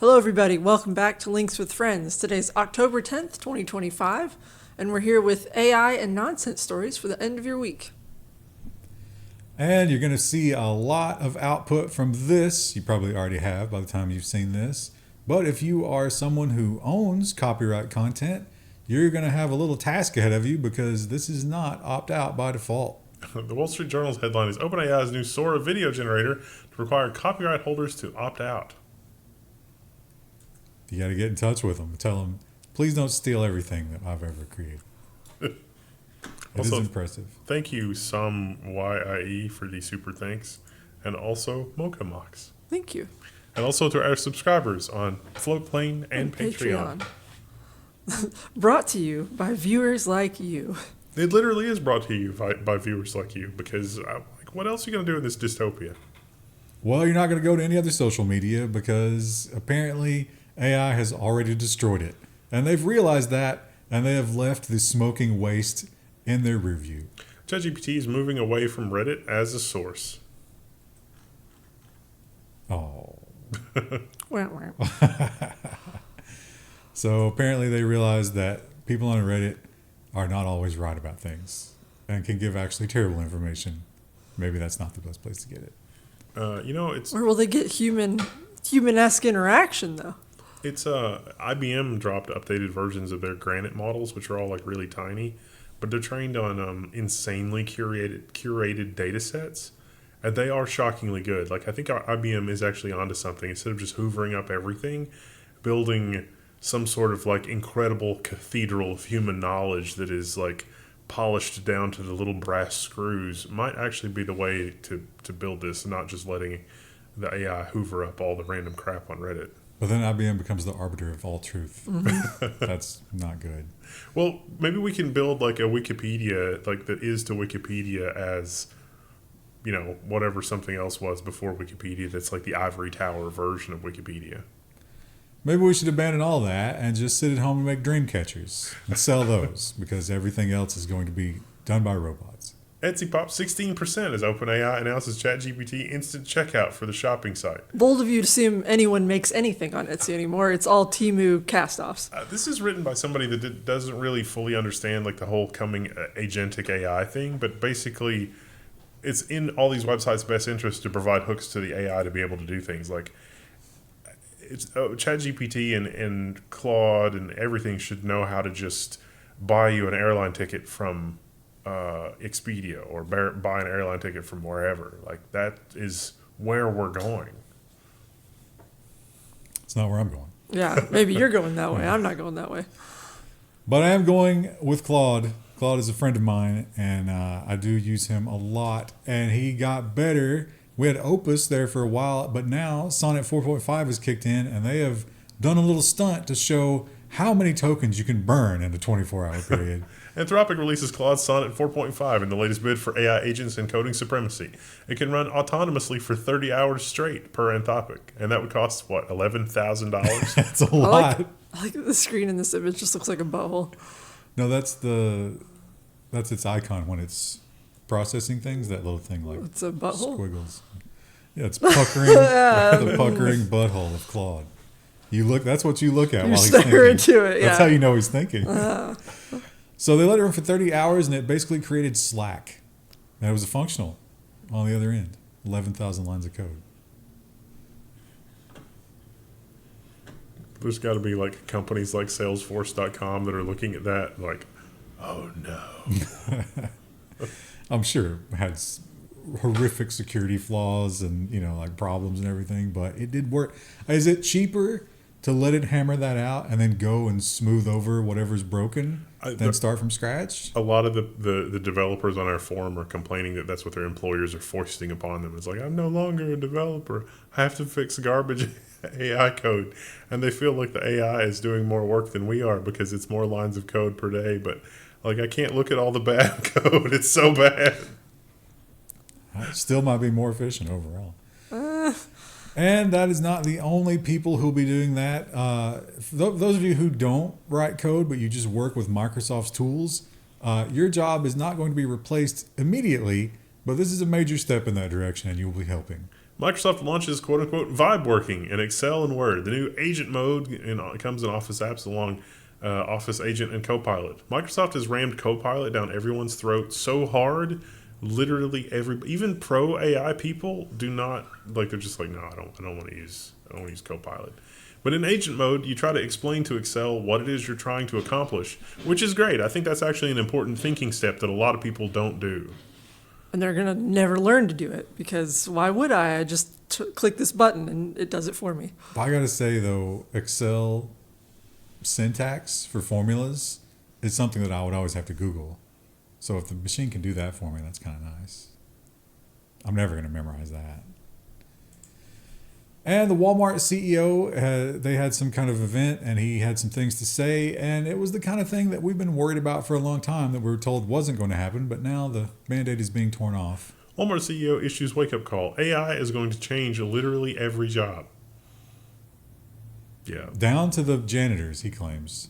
Hello everybody, welcome back to Links with Friends. Today's October 10th, 2025, and we're here with AI and nonsense stories for the end of your week. And you're going to see a lot of output from this. You probably already have by the time you've seen this. But if you are someone who owns copyright content, you're going to have a little task ahead of you because this is not opt-out by default. The Wall Street Journal's headline is OpenAI's new Sora video generator to require copyright holders to opt out. You got to get in touch with them and tell them, please don't steal everything that I've ever created. It Also, is impressive. Thank you, some YIE, for the super thanks. And also, Mocha Mox. Thank you. And also to our subscribers on Floatplane and Patreon. Brought to you by viewers like you. It literally is brought to you by viewers like you because, what else are you going to do in this dystopia? Well, you're not going to go to any other social media because apparently AI has already destroyed it. And they've realized that, and they have left the smoking waste in their review. ChatGPT is moving away from Reddit as a source. Oh. Wah. So apparently they realized that people on Reddit are not always right about things and can give actually terrible information. Maybe that's not the best place to get it. It's... Where will they get human-esque interaction, though? It's IBM dropped updated versions of their Granite models, which are all like really tiny, but they're trained on insanely curated data sets, and they are shockingly good. Like I think IBM is actually onto something. Instead of just hoovering up everything, building some sort of like incredible cathedral of human knowledge that is like polished down to the little brass screws might actually be the way to build this, and not just letting the AI hoover up all the random crap on Reddit. But then IBM becomes the arbiter of all truth. Mm-hmm. That's not good. Well, maybe we can build like a Wikipedia, like that is to Wikipedia as, whatever something else was before Wikipedia. That's like the ivory tower version of Wikipedia. Maybe we should abandon all that and just sit at home and make dream catchers and sell those because everything else is going to be done by robots. Etsy pops 16% as OpenAI announces ChatGPT Instant Checkout for the shopping site. Bold of you to assume anyone makes anything on Etsy anymore. It's all Temu cast-offs. This is written by somebody that doesn't really fully understand like the whole coming agentic AI thing, but basically it's in all these websites' best interest to provide hooks to the AI to be able to do things. Like it's ChatGPT and Claude and everything should know how to just buy you an airline ticket from Expedia or buy an airline ticket from wherever. Like that is where we're going. It's not where I'm going. Yeah, maybe you're going that way. I'm not going that way. But I am going with Claude. Claude is a friend of mine, and I do use him a lot. And he got better. We had Opus there for a while, but now Sonnet 4.5 has kicked in, and they have done a little stunt to show how many tokens you can burn in a 24-hour period. Anthropic releases Claude Sonnet 4.5 in the latest bid for AI agents encoding supremacy. It can run autonomously for 30 hours straight per Anthropic, and that would cost, what, $11,000? That's a lot. I like the screen in this image just looks like a butthole. No, that's its icon when it's processing things, that little thing like It's a butthole? squiggles. Yeah, it's puckering, the puckering butthole of Claude. That's what you look at You while he's stare thinking. into it, yeah. That's how you know he's thinking. So they let it run for 30 hours, and it basically created Slack. And it was functional on the other end. 11,000 lines of code. There's got to be like companies like Salesforce.com that are looking at that like, oh no. I'm sure it had horrific security flaws and like problems and everything, but it did work. Is it cheaper to let it hammer that out and then go and smooth over whatever's broken than start from scratch? A lot of the developers on our forum are complaining that that's what their employers are foisting upon them. It's like, I'm no longer a developer. I have to fix garbage AI code. And they feel like the AI is doing more work than we are because it's more lines of code per day. But like, I can't look at all the bad code. It's so bad. It still might be more efficient overall. And that is not the only people who'll be doing that. Those of you who don't write code, but you just work with Microsoft's tools, your job is not going to be replaced immediately, but this is a major step in that direction, and you will be helping. Microsoft launches quote-unquote vibe working in Excel and Word. The new agent mode comes in Office apps along Office Agent and Copilot. Microsoft has rammed Copilot down everyone's throat so hard, literally even pro AI people do not like. They're just like, no, I don't want to use Copilot. But in agent mode, you try to explain to Excel what it is you're trying to accomplish, which is great. I think that's actually an important thinking step that a lot of people don't do. And they're going to never learn to do it because why would I? I just click this button and it does it for me. I got to say, though, Excel syntax for formulas is something that I would always have to Google. So if the machine can do that for me, that's kind of nice. I'm never going to memorize that. And the Walmart CEO, they had some kind of event and he had some things to say. And it was the kind of thing that we've been worried about for a long time that we were told wasn't going to happen. But now the Band-Aid is being torn off. Walmart CEO issues wake-up call. AI is going to change literally every job. Yeah. Down to the janitors, he claims,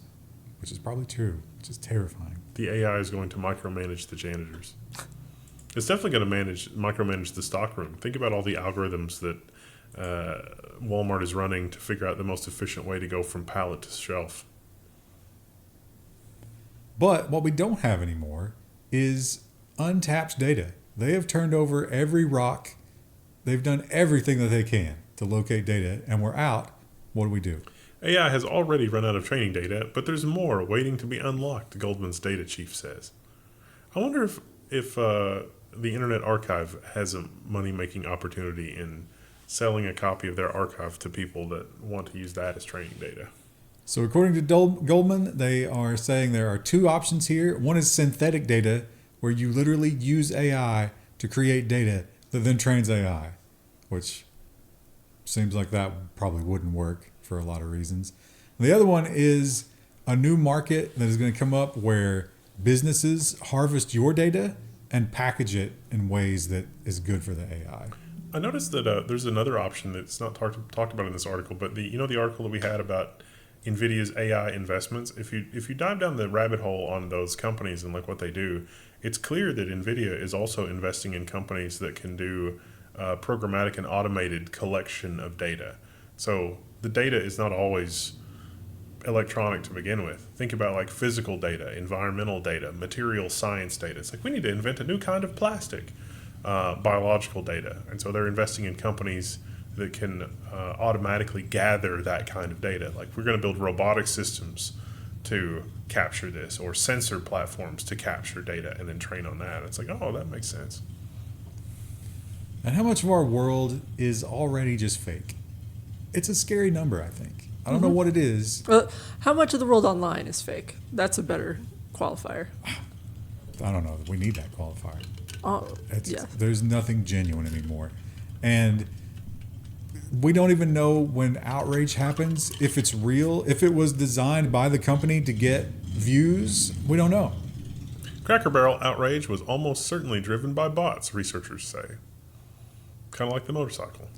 which is probably true, which is terrifying. The AI is going to micromanage the janitors. It's definitely going to micromanage the stockroom. Think about all the algorithms that Walmart is running to figure out the most efficient way to go from pallet to shelf. But what we don't have anymore is untapped data. They have turned over every rock. They've done everything that they can to locate data, and we're out. What do we do? AI has already run out of training data, but there's more waiting to be unlocked, Goldman's data chief says. I wonder if the Internet Archive has a money-making opportunity in selling a copy of their archive to people that want to use that as training data. So according to Goldman, they are saying there are two options here. One is synthetic data, where you literally use AI to create data that then trains AI, which seems like that probably wouldn't work for a lot of reasons. The other one is a new market that is going to come up where businesses harvest your data and package it in ways that is good for the AI. I noticed that there's another option that's not talked about in this article, but the article that we had about NVIDIA's AI investments. If you dive down the rabbit hole on those companies and like what they do, it's clear that NVIDIA is also investing in companies that can do programmatic and automated collection of data. So the data is not always electronic to begin with. Think about like physical data, environmental data, material science data. It's like we need to invent a new kind of plastic. Biological data. And so they're investing in companies that can automatically gather that kind of data. Like we're going to build robotic systems to capture this, or sensor platforms to capture data and then train on that. It's like, oh, that makes sense. And how much of our world is already just fake? It's a scary number, I think. I don't know what it is. Well, how much of the world online is fake? That's a better qualifier. I don't know. We need that qualifier. Oh, yeah. There's nothing genuine anymore. And we don't even know when outrage happens, if it's real, if it was designed by the company to get views. We don't know. Cracker Barrel outrage was almost certainly driven by bots, researchers say. Kind of like the motorcycle.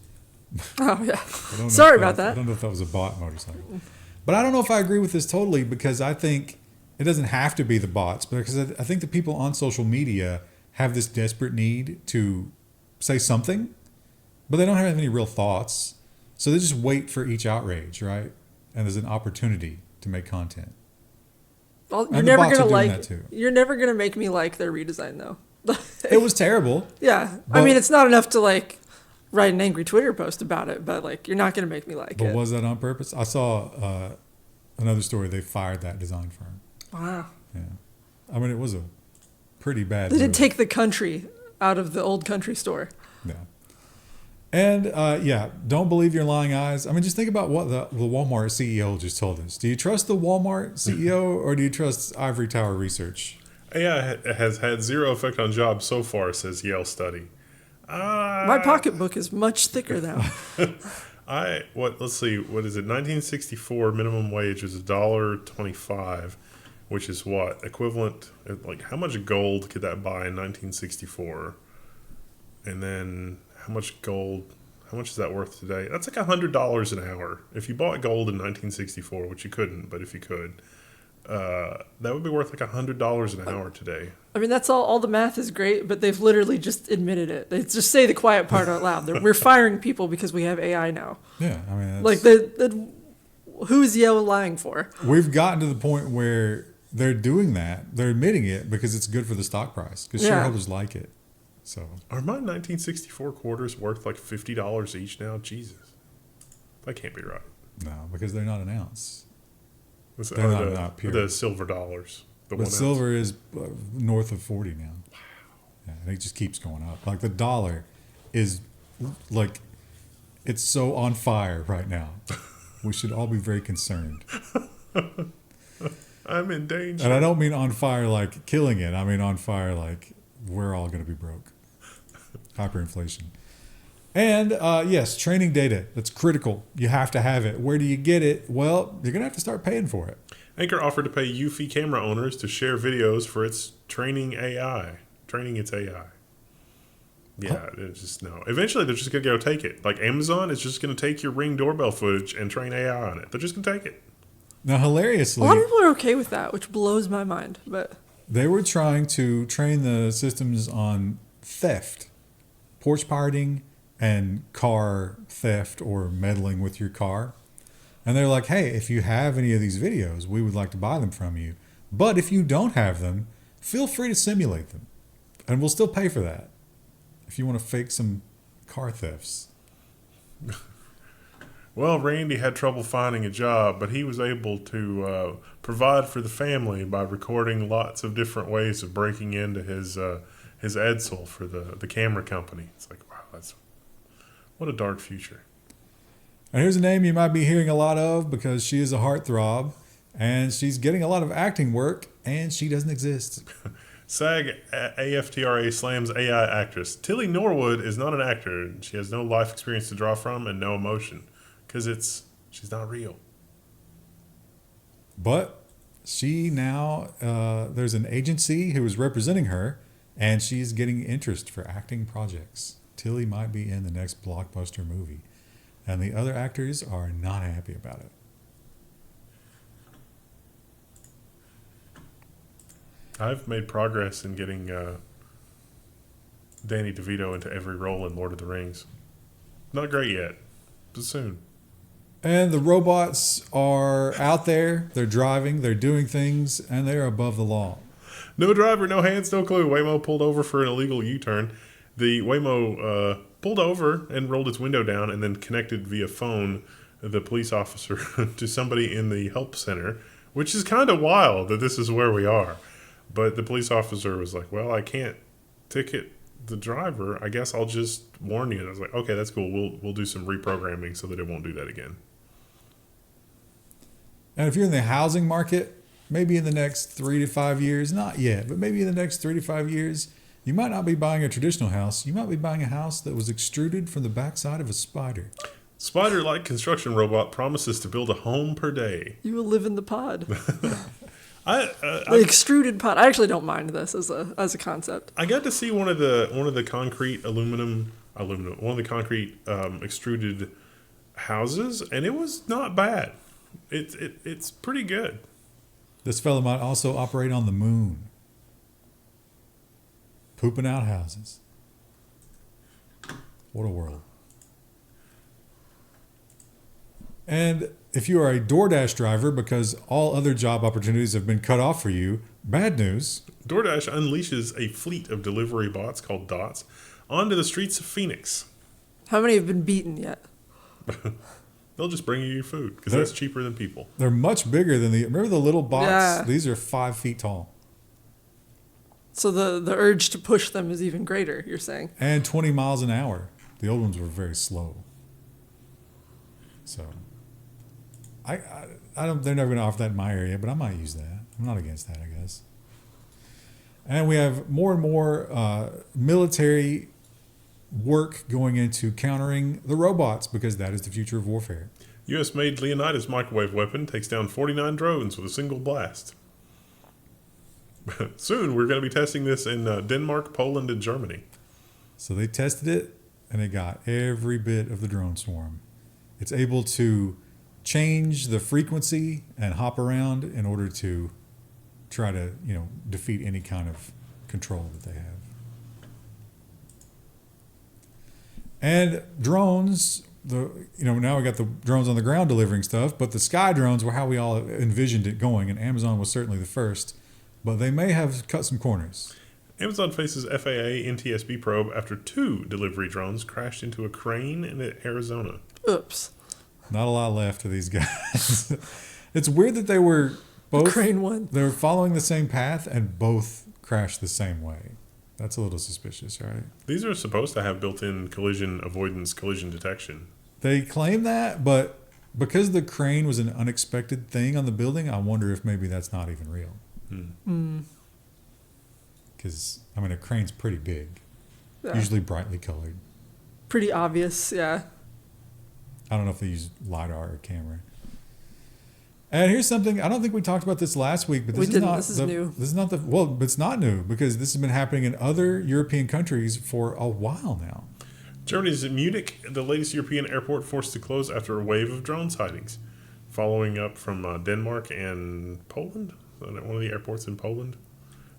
Oh, yeah. Sorry about that. I don't know if that was a bot motorcycle. But I don't know if I agree with this totally, because I think it doesn't have to be the bots, because I think the people on social media have this desperate need to say something, but they don't have any real thoughts. So they just wait for each outrage, right? And there's an opportunity to make content. Well, you're never gonna make me like their redesign though. It was terrible. Yeah. I mean, it's not enough to like write an angry Twitter post about it, but like you're not gonna make me like it. But was that on purpose? I saw another story. They fired that design firm. Wow. Yeah. I mean, it was a pretty bad. They did take the country out of the old country store. Yeah. And don't believe your lying eyes. I mean, just think about what the Walmart CEO just told us. Do you trust the Walmart CEO or do you trust Ivory Tower Research? AI has had zero effect on jobs so far, says Yale study. My pocketbook is much thicker now. Let's see, what is it? 1964 minimum wage was $1.25, which is what? Equivalent, like how much gold could that buy in 1964? And then how much is that worth today? That's like $100 an hour. If you bought gold in 1964, which you couldn't, but if you could, that would be worth like $100 an hour today. I mean, that's all the math is great, but they've literally just admitted it. They just say the quiet part out loud. We're firing people because we have AI now. Yeah, I mean, Like, who is Yale lying for? we've gotten to the point where they're doing that. They're admitting it because it's good for the stock price because Yeah. shareholders like it. So Are my 1964 quarters worth like $50 each now? Jesus. That can't be right. no, because they're not an ounce. What's They're the, not pure. the silver dollars. The But 1 ounce. silver is north of 40 now. Wow. Yeah, and it just keeps going up. Like the dollar is like, it's so on fire right now. We should all be very concerned. I'm in danger. And I don't mean on fire like killing it. I mean on fire like we're all going to be broke. Hyperinflation. And yes, training data. That's critical. You have to have it. Where do you get it? Well, you're going to have to start paying for it. Anker offered to pay Eufy camera owners to share videos for its training its AI. Yeah, it's just no. Eventually, they're just going to go take it. Like Amazon is just going to take your Ring doorbell footage and train AI on it. They're just going to take it. Now, A hilariously, lot of people are okay with that, which blows my mind. But they were trying to train the systems on theft, porch pirating, and car theft or meddling with your car. And they're like, hey, if you have any of these videos, we would like to buy them from you. But if you don't have them, feel free to simulate them. And we'll still pay for that if you want to fake some car thefts. Well, Randy had trouble finding a job, but he was able to provide for the family by recording lots of different ways of breaking into his Edsel for the camera company. It's like, wow, what a dark future. And here's a name you might be hearing a lot of because she is a heartthrob and she's getting a lot of acting work and she doesn't exist. SAG-AFTRA slams AI actress. Tilly Norwood is not an actor. She has no life experience to draw from and no emotion because she's not real. But she now, there's an agency who is representing her and she's getting interest for acting projects. Tilly might be in the next blockbuster movie. And the other actors are not happy about it. I've made progress in getting Danny DeVito into every role in Lord of the Rings. Not great yet, but soon. And the robots are out there. They're driving. They're doing things. And they're above the law. No driver, no hands, no clue. Waymo pulled over for an illegal U-turn. The Waymo pulled over and rolled its window down and then connected via phone the police officer to somebody in the help center, which is kind of wild that this is where we are. But the police officer was like, well, I can't ticket the driver. I guess I'll just warn you. And I was like, okay, that's cool. We'll do some reprogramming so that it won't do that again. And if you're in the housing market, maybe in the next 3 to 5 years, not yet, but maybe in the next 3 to 5 years, you might not be buying a traditional house. You might be buying a house that was extruded from the backside of a spider. Spider-like construction robot promises to build a home per day. you will live in the pod. The I extruded pod. I actually don't mind this as a concept. I got to see one of the concrete one of the concrete extruded houses, and it was not bad. It's pretty good. This fellow might also operate on the moon. Pooping out houses. What a world. And if you are a DoorDash driver because all other job opportunities have been cut off for you, bad news. DoorDash unleashes a fleet of delivery bots called Dots onto the streets of Phoenix. How many have been beaten yet? They'll just bring you your food because that's cheaper than people. They're much bigger than remember the little bots? Yeah. These are 5 feet tall. So the urge to push them is even greater, you're saying? And 20 miles an hour. The old ones were very slow. So, I don't. They're never going to offer that in my area, but I might use that. I'm not against that, I guess. And we have more and more military work going into countering the robots because that is the future of warfare. U.S.-made Leonidas microwave weapon takes down 49 drones with a single blast. Soon, we're going to be testing this in Denmark, Poland, and Germany. So they tested it, and it got every bit of the drone swarm. It's able to change the frequency and hop around in order to try to, defeat any kind of control that they have. And drones, now we got the drones on the ground delivering stuff, but the sky drones were how we all envisioned it going, and Amazon was certainly the first, but they may have cut some corners. Amazon faces FAA NTSB probe after 2 delivery drones crashed into a crane in Arizona. Oops. Not a lot left of these guys. It's weird that they were both... Crane one. They were following the same path and both crashed the same way. That's a little suspicious, right? These are supposed to have built-in collision avoidance, collision detection. They claim that, but because the crane was an unexpected thing on the building, I wonder if maybe that's not even real. Because, a crane's pretty big. Yeah. Usually brightly colored. Pretty obvious, yeah. I don't know if they use LiDAR or camera. And here's something, I don't think we talked about this last week, but this is new. This is not but it's not new because this has been happening in other European countries for a while now. Germany's Munich, the latest European airport forced to close after a wave of drone sightings, following up from Denmark and Poland, one of the airports in Poland.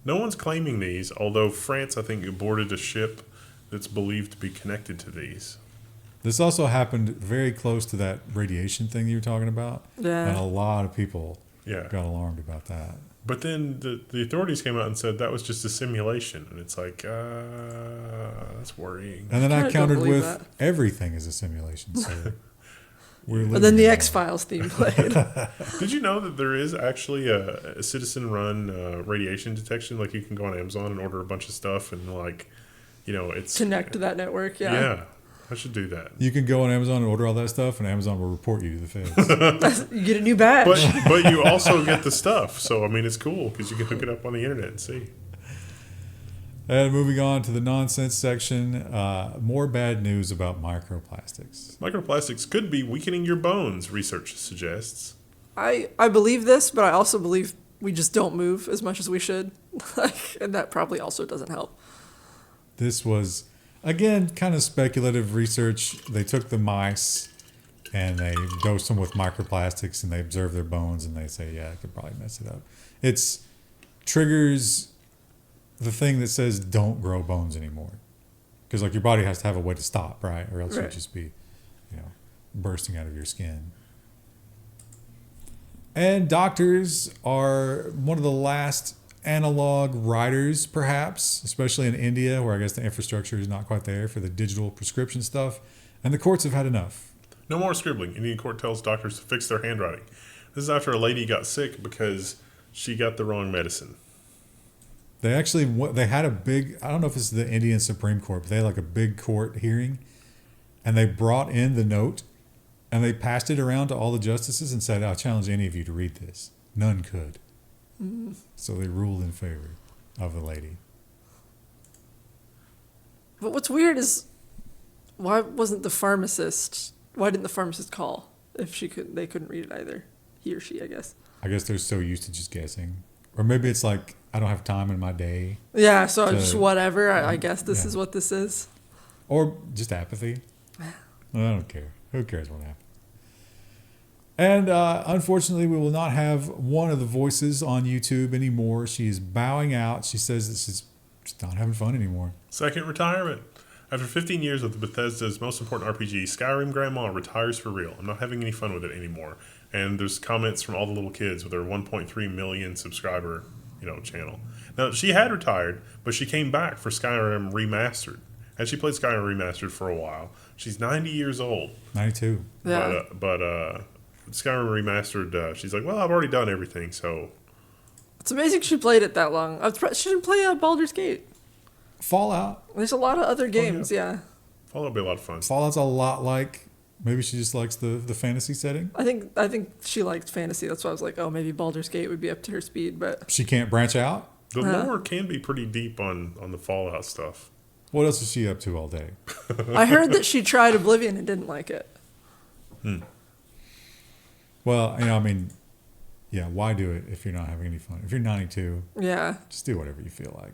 No one's claiming these, although France, I think, boarded a ship that's believed to be connected to these. This also happened very close to that radiation thing you were talking about. Yeah. And a lot of people Yeah. got alarmed about that. But then the authorities came out and said that was just a simulation. And it's like, that's worrying. And then I don't countered believe with that. everything is a simulation. So we're And then the living X-Files theme played. Did you know that there is actually a citizen-run radiation detection? Like you can go on Amazon and order a bunch of stuff and it's... Connect to that network, yeah. Yeah, I should do that. You can go on Amazon and order all that stuff, and Amazon will report you to the feds. You get a new badge. But you also get the stuff. So, it's cool because you can hook it up on the internet and see. And moving on to the nonsense section, more bad news about microplastics. Microplastics could be weakening your bones, research suggests. I believe this, but I also believe we just don't move as much as we should. And that probably also doesn't help. This was, again, kind of speculative research. They took the mice and they dosed them with microplastics and they observed their bones and they say, yeah, it could probably mess it up. It triggers the thing that says don't grow bones anymore. Because your body has to have a way to stop, right? Or else Right. you'd just be, bursting out of your skin. And doctors are one of the last analog writers, perhaps, especially in India, where I guess the infrastructure is not quite there for the digital prescription stuff. And the courts have had enough. No more scribbling. Indian court tells doctors to fix their handwriting. This is after a lady got sick because she got the wrong medicine. They had a big, I don't know if it's the Indian Supreme Court, but they had a big court hearing. And they brought in the note and they passed it around to all the justices and said, I challenge any of you to read this. None could. Mm-hmm. So they ruled in favor of the lady. But what's weird is why didn't the pharmacist call if they couldn't read it either? He or she, I guess. I guess they're so used to just guessing. Or maybe it's I don't have time in my day. Yeah, so just whatever. I guess this is what this is. Or just apathy. I don't care. Who cares what happened? And unfortunately, we will not have one of the voices on YouTube anymore. She is bowing out. She says this is just not having fun anymore. Second retirement. After 15 years with Bethesda's most important RPG, Skyrim Grandma retires for real. I'm not having any fun with it anymore. And there's comments from all the little kids with their 1.3 million subscriber, channel. Now, she had retired, but she came back for Skyrim Remastered. And she played Skyrim Remastered for a while. She's 90 years old. 92. Yeah. But Skyrim Remastered, she's like, well, I've already done everything, so... It's amazing she played it that long. She didn't play Baldur's Gate. Fallout. There's a lot of other games, yeah. Fallout will be a lot of fun. Fallout's a lot maybe she just likes the fantasy setting. I think she liked fantasy. That's why I was like, oh, maybe Baldur's Gate would be up to her speed, but... She can't branch out? The lore can be pretty deep on the Fallout stuff. What else is she up to all day? I heard that she tried Oblivion and didn't like it. Well, yeah, why do it if you're not having any fun? If you're 92, Yeah. just do whatever you feel like.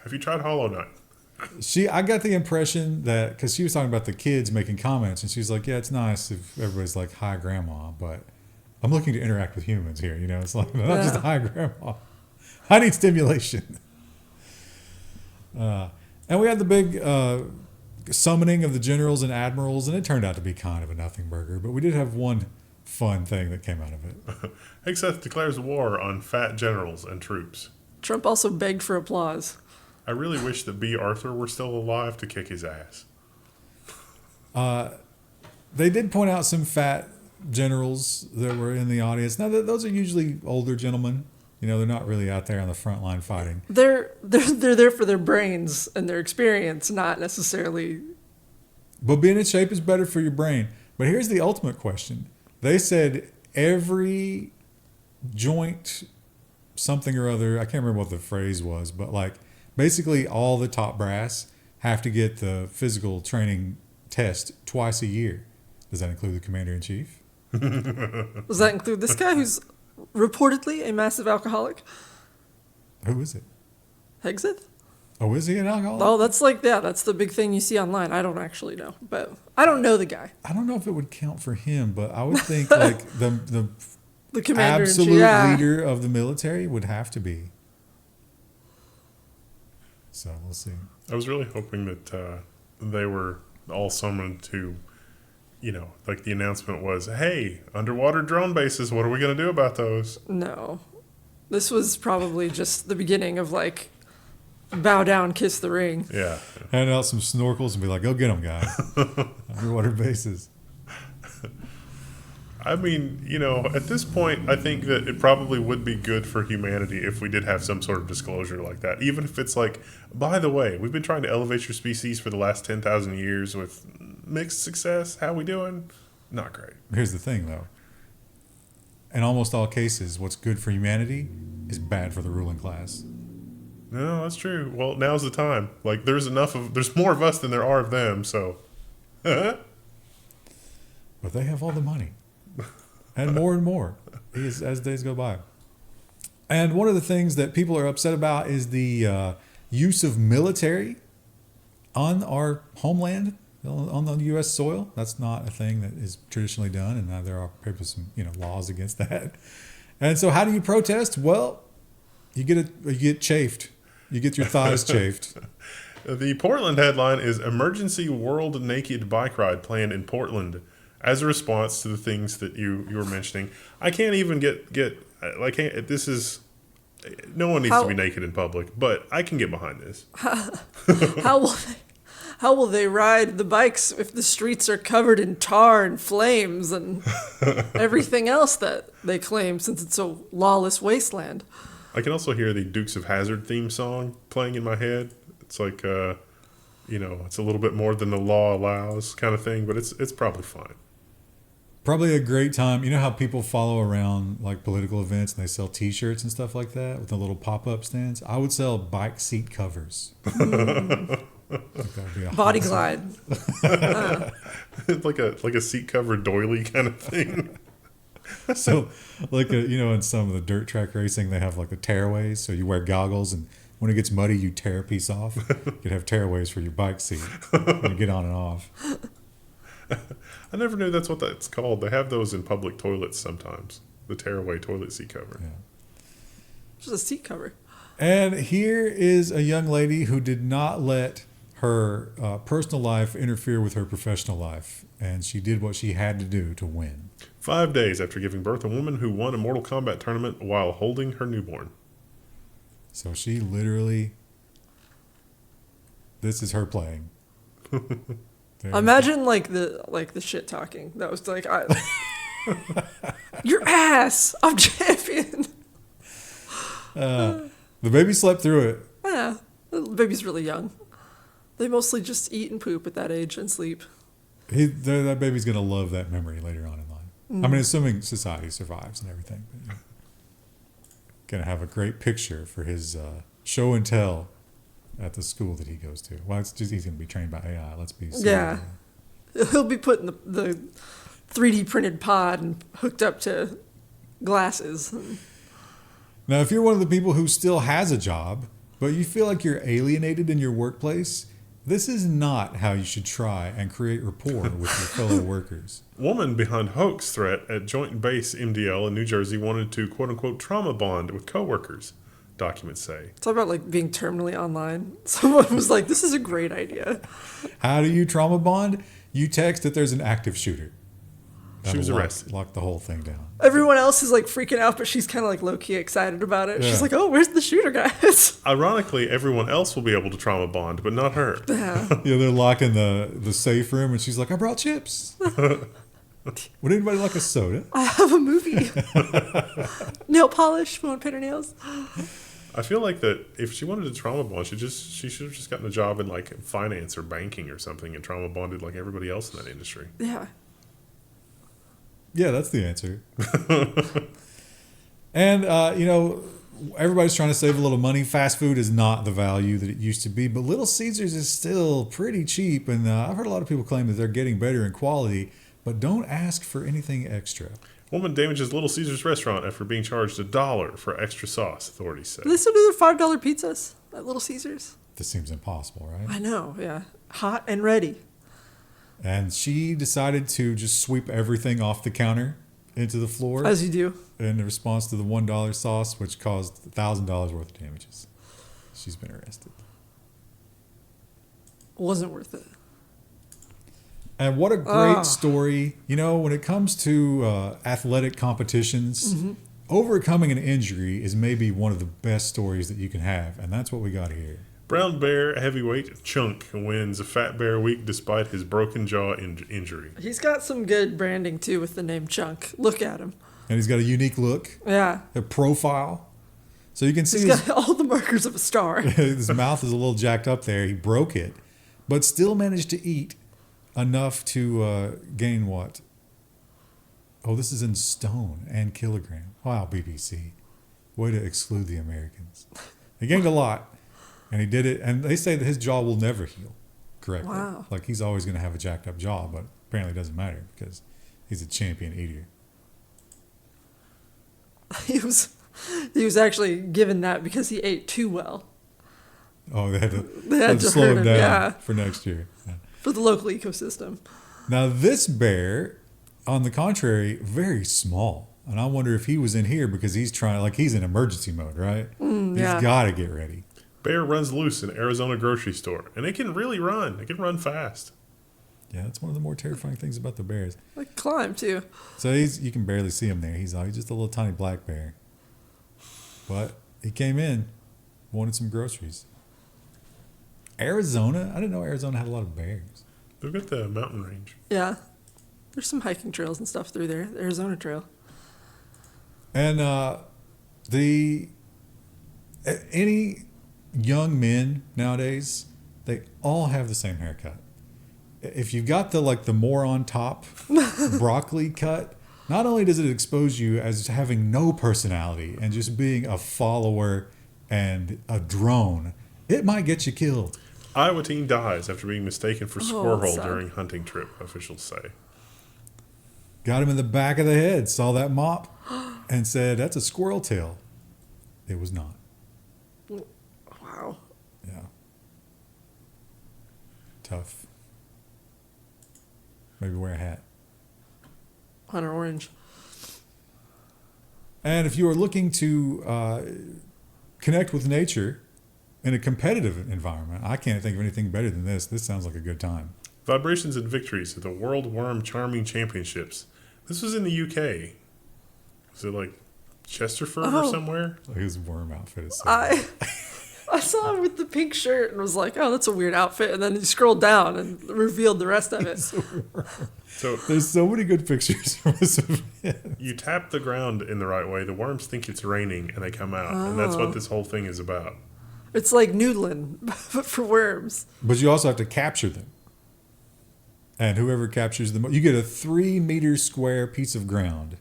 Have you tried Hollow Knight? I got the impression that, because she was talking about the kids making comments, and she's like, yeah, it's nice if everybody's like, hi, grandma, but I'm looking to interact with humans here. You know, it's like, not just hi, grandma. I need stimulation. And we had the big summoning of the generals and admirals, and it turned out to be kind of a nothing burger, but we did have one fun thing that came out of it. Hegseth declares war on fat generals and troops. Trump also begged for applause. I really wish that B. Arthur were still alive to kick his ass. They did point out some fat generals that were in the audience. Now, those are usually older gentlemen. You know, they're not really out there on the front line fighting. They're there for their brains and their experience, not necessarily. But being in shape is better for your brain. But here's the ultimate question. They said every joint something or other, I can't remember what the phrase was, but like basically all the top brass have to get the physical training test twice a year. Does that include the commander-in-chief? Does that include this guy who's reportedly a massive alcoholic? Who is it? Hegseth? Oh, is he an alcoholic? Oh, that's that's the big thing you see online. I don't actually know, but I don't know the guy. I don't know if it would count for him, but I would think like the commander absolute leader of the military would have to be. So we'll see. I was really hoping that they were all summoned to, like the announcement was, hey, underwater drone bases, what are we going to do about those? No. This was probably just the beginning of like, bow down, kiss the ring. Yeah. Hand out some snorkels and be like, go get them, guys. Underwater bases. I mean, at this point, I think that it probably would be good for humanity if we did have some sort of disclosure like that. Even if it's like, by the way, we've been trying to elevate your species for the last 10,000 years with mixed success. How we doing? Not great. Here's the thing, though. In almost all cases, what's good for humanity is bad for the ruling class. No, that's true. Well, now's the time. Like, there's more of us than there are of them, so. But they have all the money. And more as days go by. And one of the things that people are upset about is the use of military on our homeland, on the U.S. soil. That's not a thing that is traditionally done, and now there are some laws against that. And so, how do you protest? Well, you get chafed. You get your thighs chafed. The Portland headline is "Emergency World Naked Bike Ride Planned in Portland." As a response to the things that you were mentioning. I can't even this is, no one needs to be naked in public, but I can get behind this. How will they ride the bikes if the streets are covered in tar and flames and everything else that they claim, since it's a lawless wasteland? I can also hear the Dukes of Hazzard theme song playing in my head. It's like, it's a little bit more than the law allows kind of thing, but it's probably fine. Probably a great time. You know how people follow around like political events and they sell T-shirts and stuff like that with the little pop-up stands? I would sell bike seat covers. Body glide. It's like a seat cover doily kind of thing. So, in some of the dirt track racing, they have like the tearaways. So you wear goggles, and when it gets muddy, you tear a piece off. You could have tearaways for your bike seat when you get on and off. I never knew that's what that's called. They have those in public toilets sometimes. The tearaway toilet seat cover. Yeah. Just a seat cover. And here is a young lady who did not let her personal life interfere with her professional life. And she did what she had to do to win. 5 days after giving birth, a woman who won a Mortal Kombat tournament while holding her newborn. So she literally, this is her playing. Imagine like the shit talking. That was like, your ass, I'm champion. The baby slept through it. Yeah, the baby's really young. They mostly just eat and poop at that age and sleep. That baby's gonna love that memory later on in life. I mean, assuming society survives and everything. But, gonna have a great picture for his show and tell at the school that he goes to. Well, it's just he's going to be trained by AI. Let's be serious. Yeah. He'll be put in the 3D printed pod and hooked up to glasses. Now, if you're one of the people who still has a job, but you feel like you're alienated in your workplace, This is not how you should try and create rapport with your fellow workers. Woman behind hoax threat at Joint Base MDL in New Jersey wanted to quote-unquote trauma bond with coworkers, documents say. Talk about like being terminally online. Someone was like, "This is a great idea." How do you trauma bond? You text that there's an active shooter. She was That'll arrested. Lock the whole thing down. Everyone else is like freaking out, but she's kind of like low key excited about it. Yeah. She's like, "Oh, where's the shooter, guys?" Ironically, everyone else will be able to trauma bond, but not her. Yeah. Yeah, they're locked in the safe room, and she's like, "I brought chips." Would anybody like a soda? I have a movie. Nail polish. Want to paint her nails? I feel like that if she wanted to trauma bond, she should have just gotten a job in like finance or banking or something and trauma bonded like everybody else in that industry. Yeah. Yeah, that's the answer. And, everybody's trying to save a little money. Fast food is not the value that it used to be, but Little Caesars is still pretty cheap. And I've heard a lot of people claim that they're getting better in quality, but don't ask for anything extra. Woman damages Little Caesars restaurant after being charged $1 for extra sauce, authorities say. Do they still do their $5 pizzas at Little Caesars? This seems impossible, right? I know. Yeah. Hot and ready. And she decided to just sweep everything off the counter into the floor As you do. in response to the $1 sauce, which caused $1,000 worth of damages. She's been arrested. Wasn't worth it. And what a great story. When it comes to athletic competitions, overcoming an injury is maybe one of the best stories that you can have. And that's what we got here. Brown bear heavyweight Chunk wins a Fat Bear Week despite his broken jaw injury. He's got some good branding too with the name Chunk. Look at him. And he's got a unique look, Yeah. a profile. So you can see He's got all the markers of a star. his mouth is a little jacked up there. He broke it, but still managed to eat enough to gain what? Oh, this is in stone and kilogram. Wow, BBC. Way to exclude the Americans. He gained a lot, and he did it. And they say that his jaw will never heal correctly. Wow. Like he's always going to have a jacked up jaw, but apparently it doesn't matter because he's a champion eater. He was actually given that because he ate too well Oh, they had to had to slow hurt him him, down yeah. for next year. Yeah. for the local ecosystem. Now, this bear, on the contrary, very small. And I wonder if he was in here because he's he's in emergency mode, right? yeah. He's got to get ready. Bear runs loose in Arizona grocery store, and it can really run. It can run fast. Yeah, that's one of the more terrifying things about the bears. Like climb too. So you can barely see him there. He's just a little tiny black bear. But he came in, wanted some groceries. Arizona? I didn't know Arizona had a lot of bears. They've got the mountain range. Yeah. There's some hiking trails and stuff through there. The Arizona Trail. And any young men nowadays, they all have the same haircut. If you've got the moron top broccoli cut, not only does it expose you as having no personality and just being a follower and a drone, it might get you killed. Iowa teen dies after being mistaken for squirrel sad. during hunting trip, officials say. Got him in the back of the head, saw that mop, and said, "That's a squirrel tail." It was not. Wow. Yeah. Tough. Maybe wear a hat. Hunter Orange. And if you are looking to connect with nature in a competitive environment, I can't think of anything better than this. This sounds like a good time. Vibrations and victories at the World Worm Charming Championships. This was in the UK. Was it like Chesterford or somewhere? His worm outfit is so I saw him with the pink shirt and was like, oh, that's a weird outfit. And then he scrolled down and revealed the rest of it. So There's so many good pictures from this event. you tap the ground in the right way. The worms think it's raining and they come out. And that's what this whole thing is about. It's like noodling, but for worms. But you also have to capture them. And whoever captures them, you get a 3 meter square piece of ground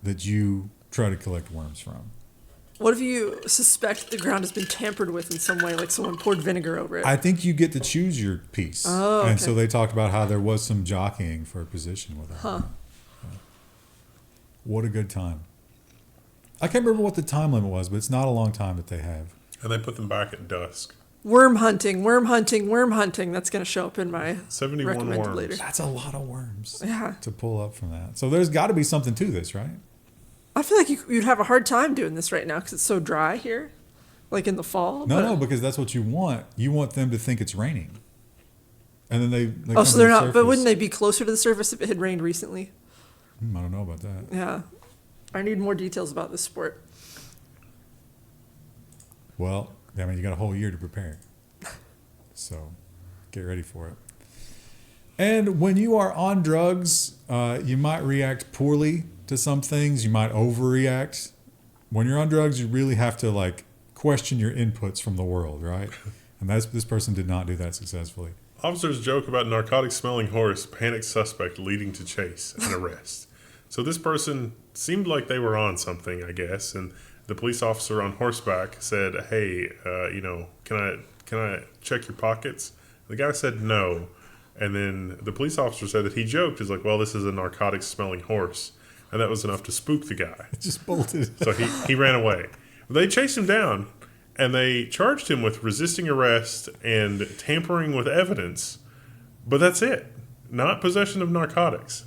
that you try to collect worms from. What if you suspect the ground has been tampered with in some way, like someone poured vinegar over it? I think you get to choose your piece. Oh, And okay. so they talked about how there was some jockeying for a position with that. Huh. Yeah. What a good time. I can't remember what the time limit was, but it's not a long time that they have. And they put them back at dusk. Worm hunting, worm hunting, worm hunting. That's going to show up in my 71 recommended worms. later. That's a lot of worms Yeah. to pull up from that. So there's got to be something to this, right? I feel like you'd have a hard time doing this right now because it's so dry here, like in the fall. No, because that's what you want. You want them to think it's raining. And then they Oh, come so to they're the not. surface. But wouldn't they be closer to the surface if it had rained recently? I don't know about that. Yeah. I need more details about this sport. Well, I mean, you got a whole year to prepare. So get ready for it. And when you are on drugs, you might react poorly to some things. You might overreact. When you're on drugs, you really have to like question your inputs from the world, right? And this person did not do that successfully. Officers joke about narcotics-smelling horse, panicked suspect leading to chase and arrest. So this person seemed like they were on something, I guess, and the police officer on horseback said, "Hey, can I check your pockets?" The guy said no, and then the police officer said that he joked. He's like, "Well, this is a narcotics-smelling horse," and that was enough to spook the guy. It just bolted. So he ran away. They chased him down, and they charged him with resisting arrest and tampering with evidence. But that's it. Not possession of narcotics.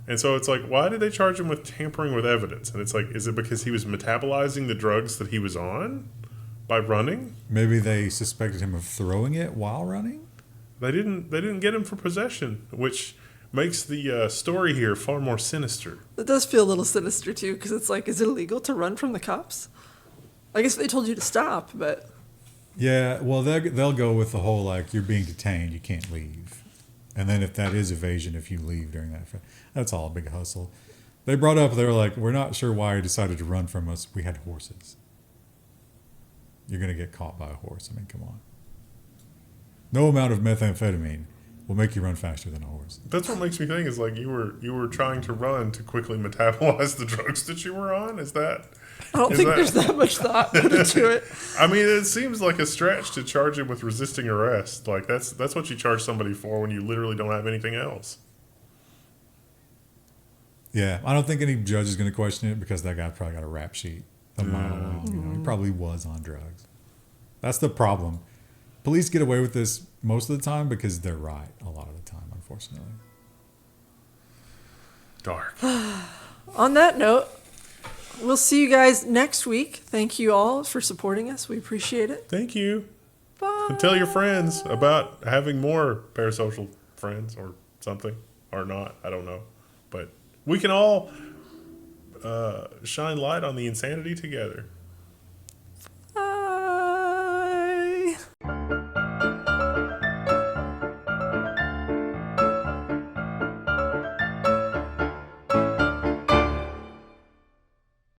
And so it's like, why did they charge him with tampering with evidence? And it's like, is it because he was metabolizing the drugs that he was on by running? Maybe they suspected him of throwing it while running? They didn't get him for possession, which makes the story here far more sinister. It does feel a little sinister too, because it's like, is it illegal to run from the cops? I guess they told you to stop, but Yeah, well, they'll go with the whole, like, you're being detained, you can't leave. And then if that is evasion, if you leave during that, that's all a big hustle. They brought up, they were like, we're not sure why you decided to run from us. We had horses. You're going to get caught by a horse. I mean, come on. No amount of methamphetamine will make you run faster than a horse. That's what makes me think is like you were trying to run to quickly metabolize the drugs that you were on. Is that? I don't think there's that much thought put into it. I mean, it seems like a stretch to charge him with resisting arrest. Like that's what you charge somebody for when you literally don't have anything else. Yeah, I don't think any judge is going to question it because that guy probably got a rap sheet a mile long. You know, he probably was on drugs. That's the problem. Police get away with this most of the time because they're right a lot of the time, unfortunately. Dark. On that note, we'll see you guys next week. Thank you all for supporting us. We appreciate it. Thank you. Bye. And tell your friends about having more parasocial friends or something, or not. I don't know. But we can all shine light on the insanity together.